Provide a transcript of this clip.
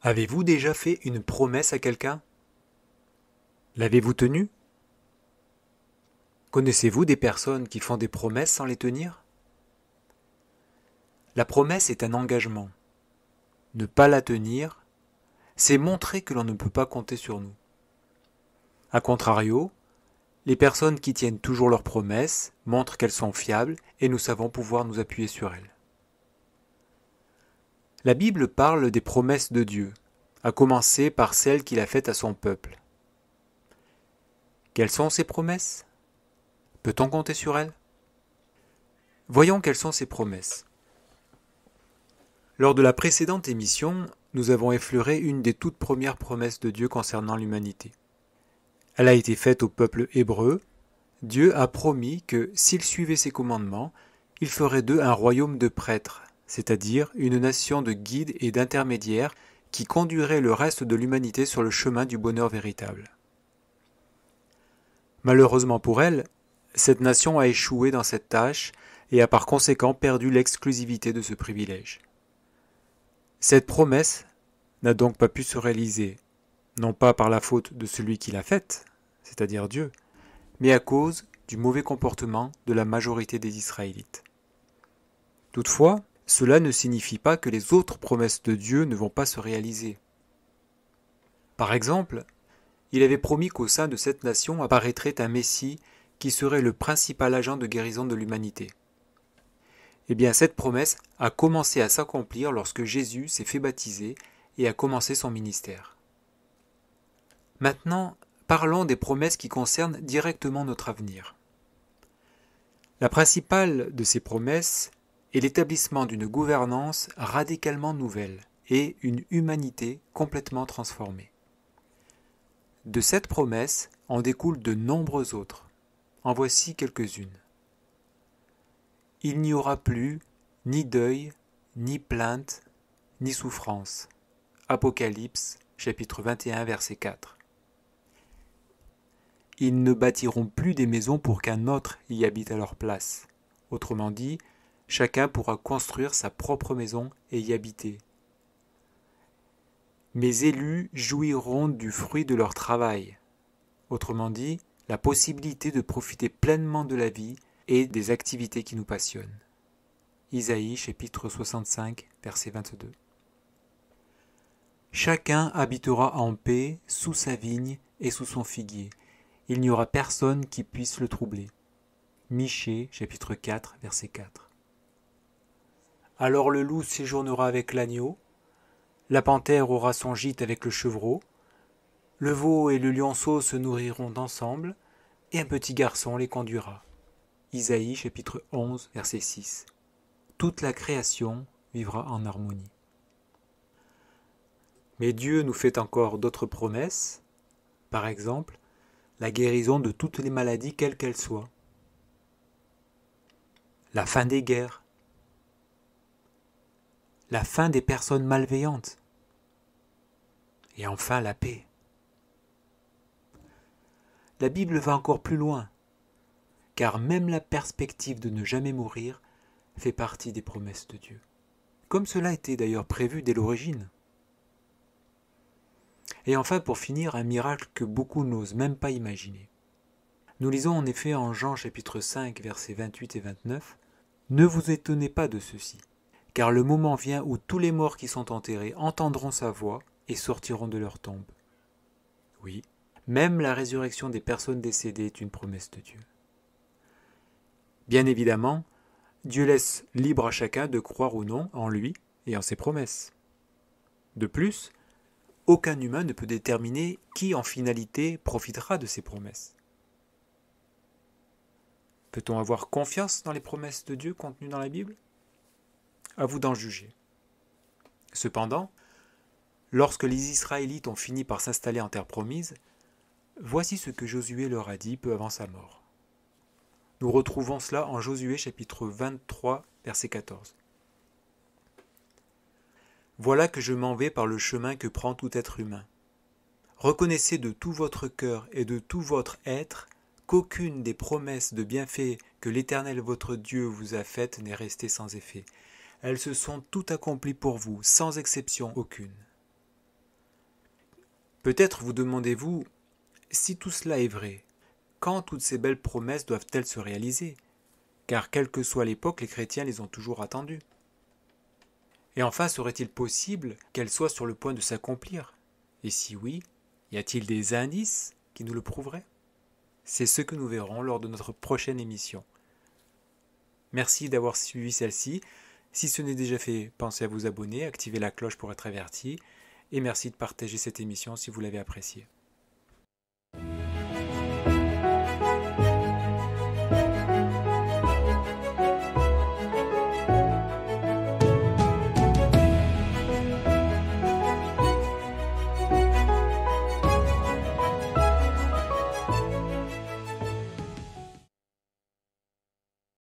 Avez-vous déjà fait une promesse à quelqu'un? L'avez-vous tenue? Connaissez-vous des personnes qui font des promesses sans les tenir? La promesse est un engagement. Ne pas la tenir, c'est montrer que l'on ne peut pas compter sur nous. A contrario, les personnes qui tiennent toujours leurs promesses montrent qu'elles sont fiables et nous savons pouvoir nous appuyer sur elles. La Bible parle des promesses de Dieu, à commencer par celles qu'il a faites à son peuple. Quelles sont ces promesses? Peut-on compter sur elles? Voyons quelles sont ces promesses. Lors de la précédente émission, nous avons effleuré une des toutes premières promesses de Dieu concernant l'humanité. Elle a été faite au peuple hébreu. Dieu a promis que, s'ils suivaient ses commandements, il ferait d'eux un royaume de prêtres, c'est-à-dire une nation de guides et d'intermédiaires qui conduirait le reste de l'humanité sur le chemin du bonheur véritable. Malheureusement pour elle, cette nation a échoué dans cette tâche et a par conséquent perdu l'exclusivité de ce privilège. Cette promesse n'a donc pas pu se réaliser, non pas par la faute de celui qui l'a faite, c'est-à-dire Dieu, mais à cause du mauvais comportement de la majorité des Israélites. Toutefois, cela ne signifie pas que les autres promesses de Dieu ne vont pas se réaliser. Par exemple, il avait promis qu'au sein de cette nation apparaîtrait un Messie qui serait le principal agent de guérison de l'humanité. Eh bien, cette promesse a commencé à s'accomplir lorsque Jésus s'est fait baptiser et a commencé son ministère. Maintenant, parlons des promesses qui concernent directement notre avenir. La principale de ces promesses est l'établissement d'une gouvernance radicalement nouvelle et une humanité complètement transformée. De cette promesse en découlent de nombreuses autres. En voici quelques-unes. Il n'y aura plus ni deuil, ni plainte, ni souffrance. Apocalypse, chapitre 21, verset 4. Ils ne bâtiront plus des maisons pour qu'un autre y habite à leur place. Autrement dit, chacun pourra construire sa propre maison et y habiter. Mes élus jouiront du fruit de leur travail. Autrement dit, la possibilité de profiter pleinement de la vie et des activités qui nous passionnent. Isaïe chapitre 65, verset 22. Chacun habitera en paix sous sa vigne et sous son figuier. Il n'y aura personne qui puisse le troubler. Michée chapitre 4, verset 4. Alors le loup séjournera avec l'agneau, la panthère aura son gîte avec le chevreau, le veau et le lionceau se nourriront ensemble, et un petit garçon les conduira. Isaïe chapitre 11, verset 6. Toute la création vivra en harmonie. Mais Dieu nous fait encore d'autres promesses, par exemple, la guérison de toutes les maladies quelles qu'elles soient, la fin des guerres, la fin des personnes malveillantes, et enfin la paix. La Bible va encore plus loin, car même la perspective de ne jamais mourir fait partie des promesses de Dieu, comme cela était d'ailleurs prévu dès l'origine. Et enfin, pour finir, un miracle que beaucoup n'osent même pas imaginer. Nous lisons en effet en Jean chapitre 5, versets 28 et 29, « Ne vous étonnez pas de ceci, car le moment vient où tous les morts qui sont enterrés entendront sa voix et sortiront de leur tombe. » Oui, même la résurrection des personnes décédées est une promesse de Dieu. Bien évidemment, Dieu laisse libre à chacun de croire ou non en lui et en ses promesses. De plus, aucun humain ne peut déterminer qui en finalité profitera de ces promesses. Peut-on avoir confiance dans les promesses de Dieu contenues dans la Bible? À vous d'en juger. Cependant, lorsque les Israélites ont fini par s'installer en terre promise, voici ce que Josué leur a dit peu avant sa mort. Nous retrouvons cela en Josué chapitre 23, verset 14. Voilà que je m'en vais par le chemin que prend tout être humain. Reconnaissez de tout votre cœur et de tout votre être qu'aucune des promesses de bienfaits que l'Éternel votre Dieu vous a faites n'est restée sans effet. Elles se sont toutes accomplies pour vous, sans exception aucune. Peut-être vous demandez-vous, si tout cela est vrai, quand toutes ces belles promesses doivent-elles se réaliser? Car quelle que soit l'époque, les chrétiens les ont toujours attendues. Et enfin, serait-il possible qu'elles soient sur le point de s'accomplir? Et si oui, y a-t-il des indices qui nous le prouveraient? C'est ce que nous verrons lors de notre prochaine émission. Merci d'avoir suivi celle-ci. Si ce n'est déjà fait, pensez à vous abonner, activer la cloche pour être averti, et merci de partager cette émission si vous l'avez appréciée.